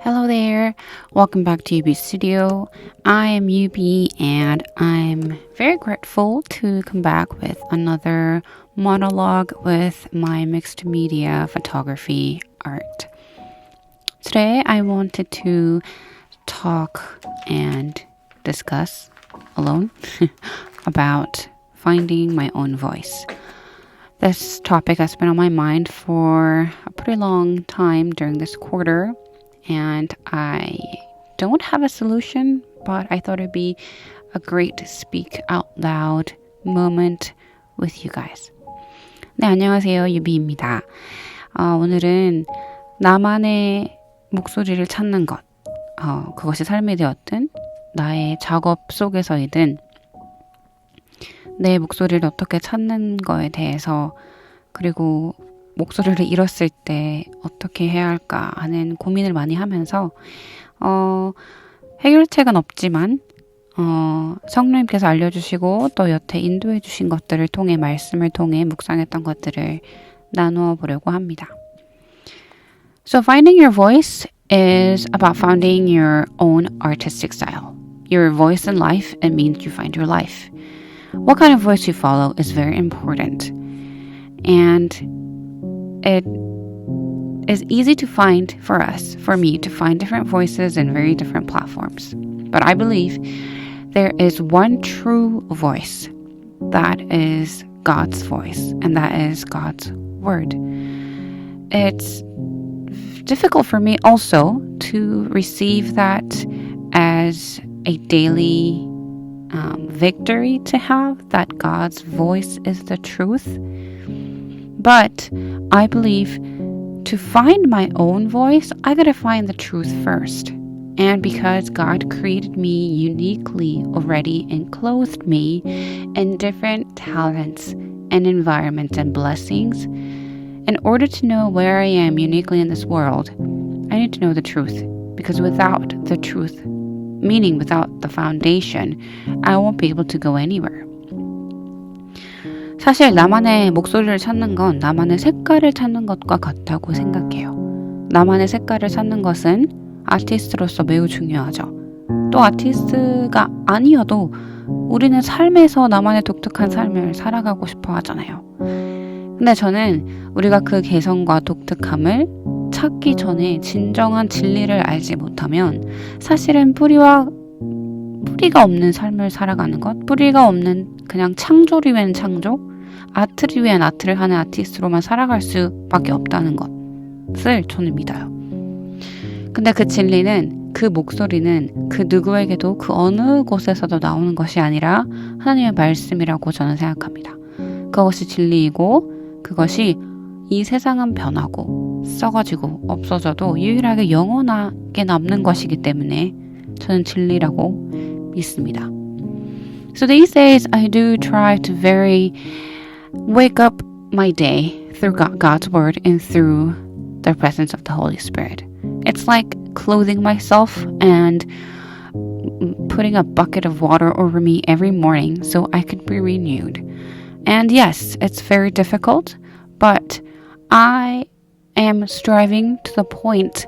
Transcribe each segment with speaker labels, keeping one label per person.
Speaker 1: Hello there, welcome back to Yubi Studio. I am Yubi and I'm very grateful to come back with another monologue with my mixed media photography art. Today I wanted to talk and discuss alone about finding my own voice. This topic has been on my mind for a pretty long time during this quarter, and I don't have a solution, but I thought it'd be a great speak out loud moment with you guys. 네, 안녕하세요. 유비입니다. 오늘은 나만의 목소리를 찾는 것, 그것이 삶이 되었든 나의 작업 속에서이든 내 목소리를 어떻게 찾는 거에 대해서, 그리고 목소리를 잃었을 때 어떻게 해야 할까 하는 고민을 많이 하면서 해결책은 없지만 성령님께서 알려주시고 또 여태 인도해 주신 것들을 통해, 말씀을 통해 묵상했던 것들을 나누어 보려고 합니다. So finding your voice is about finding your own artistic style. Your voice in life, it means you find your life. What kind of voice you follow is very important. And it is easy to find for me to find different voices in very different platforms. But I believe there is one true voice that is God's voice, and that is God's word. It's difficult for me also to receive that as a daily victory to have, that God's voice is the truth. But I believe to find my own voice, I gotta find the truth first. And because God created me uniquely already and clothed me in different talents and environments and blessings, in order to know where I am uniquely in this world, I need to know the truth. Because without the truth, meaning without the foundation, I won't be able to go anywhere. 사실 나만의 목소리를 찾는 건 나만의 색깔을 찾는 것과 같다고 생각해요. 나만의 색깔을 찾는 것은 아티스트로서 매우 중요하죠. 또 아티스트가 아니어도 우리는 삶에서 나만의 독특한 삶을 살아가고 싶어 하잖아요. 근데 저는 우리가 그 개성과 독특함을 찾기 전에 진정한 진리를 알지 못하면 사실은 뿌리가 없는 삶을 살아가는 것, 뿌리가 없는 그냥 창조를 위한 창조, 아트를 위한 아트를 하는 아티스트로만 살아갈 수밖에 없다는 것을 저는 믿어요. 근데 그 진리는, 그 목소리는 그 누구에게도 그 어느 곳에서도 나오는 것이 아니라 하나님의 말씀이라고 저는 생각합니다. 그것이 진리이고 그것이 이 세상은 변하고 썩어지고 없어져도 유일하게 영원하게 남는 것이기 때문에 저는 진리라고 믿습니다. So these days I do try to wake up my day through God's word and through the presence of the Holy Spirit. It's like clothing myself and putting a bucket of water over me every morning so I could be renewed. And yes, it's very difficult, but I am striving to the point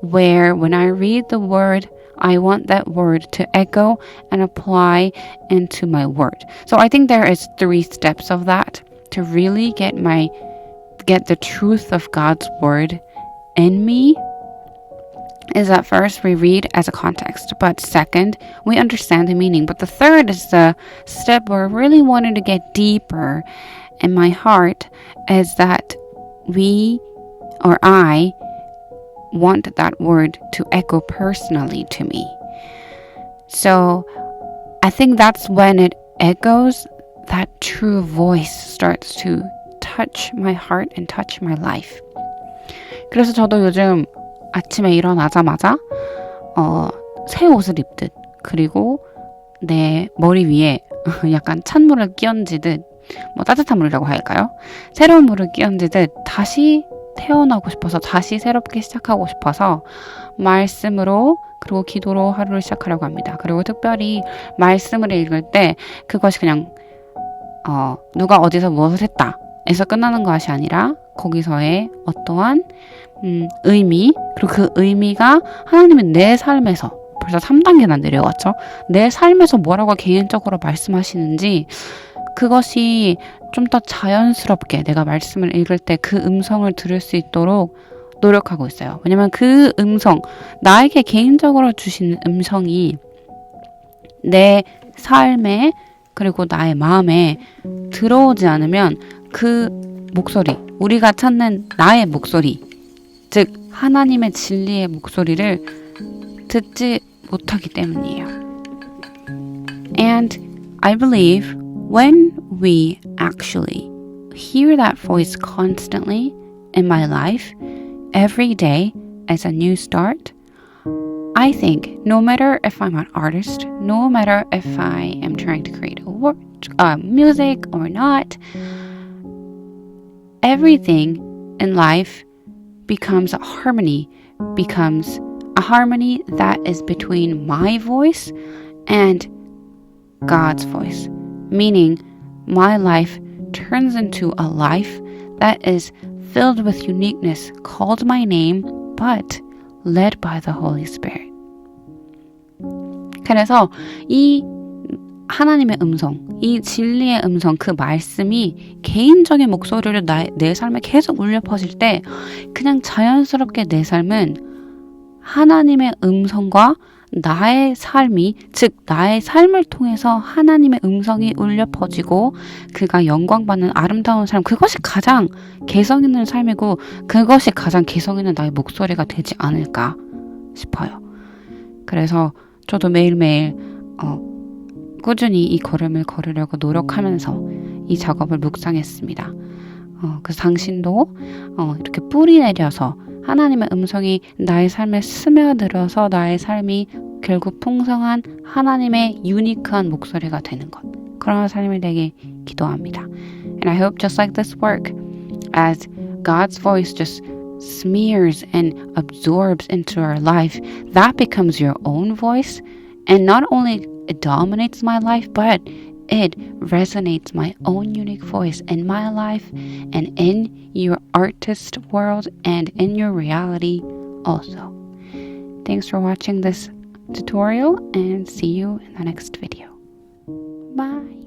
Speaker 1: where when I read the word, I want that word to echo and apply into my word. So I think there is 3 steps of that to really get the truth of God's word in me. Is that first we read as a context, but second we understand the meaning. But the third is the step where I really wanted to get deeper in my heart, is that I want that word to echo personally to me. So I think that's when it echoes, that true voice starts to touch my heart and touch my life. 그래서 저도 요즘 아침에 일어나자마자 새 옷을 입듯, 그리고 내 머리 위에 약간 찬물을 끼얹듯, 따뜻한 물이라고 할까요? 새로운 물을 끼얹듯 다시 태어나고 싶어서, 다시 새롭게 시작하고 싶어서 말씀으로, 그리고 기도로 하루를 시작하려고 합니다. 그리고 특별히 말씀을 읽을 때 그것이 그냥 누가 어디서 무엇을 했다 에서 끝나는 것이 아니라 거기서의 어떠한 의미, 그리고 그 의미가 하나님이 내 삶에서 벌써 3단계나 내려왔죠. 내 삶에서 뭐라고 개인적으로 말씀하시는지 그것이 좀 더 자연스럽게 내가 말씀을 읽을 때 그 음성을 들을 수 있도록 노력하고 있어요. 왜냐면 그 음성, 나에게 개인적으로 주신 음성이 내 삶에 그리고 나의 마음에 들어오지 않으면 그 목소리, 우리가 찾는 나의 목소리, 즉 하나님의 진리의 목소리를 듣지 못하기 때문이에요. And I believe when we actually hear that voice constantly in my life, every day as a new start, I think no matter if I'm an artist, no matter if I am trying to create music or not, everything in life becomes a harmony that is between my voice and God's voice. Meaning, my life turns into a life that is filled with uniqueness, called my name, but led by the Holy Spirit. 그래서 이 하나님의 음성, 이 진리의 음성, 그 말씀이 개인적인 목소리를 내 삶에 계속 울려 퍼질 때 그냥 자연스럽게 내 삶은 하나님의 음성과 나의 삶이, 즉 나의 삶을 통해서 하나님의 음성이 울려 퍼지고 그가 영광받는 아름다운 삶, 그것이 가장 개성 있는 삶이고 그것이 가장 개성 있는 나의 목소리가 되지 않을까 싶어요. 그래서 저도 매일매일 꾸준히 이 걸음을 걸으려고 노력하면서 이 작업을 묵상했습니다. 그래서 당신도 이렇게 뿌리내려서 하나님의 음성이 나의 삶에 스며들어서 나의 삶이 결국 풍성한 하나님의 유니크한 목소리가 되는 것, 그런 삶이 되길 기도합니다. And I hope just like this work, as God's voice just smears and absorbs into our life, that becomes your own voice, and not only it dominates my life, but it resonates my own unique voice in my life and in your artist world and in your reality also. Thanks for watching this tutorial and see you in the next video. Bye!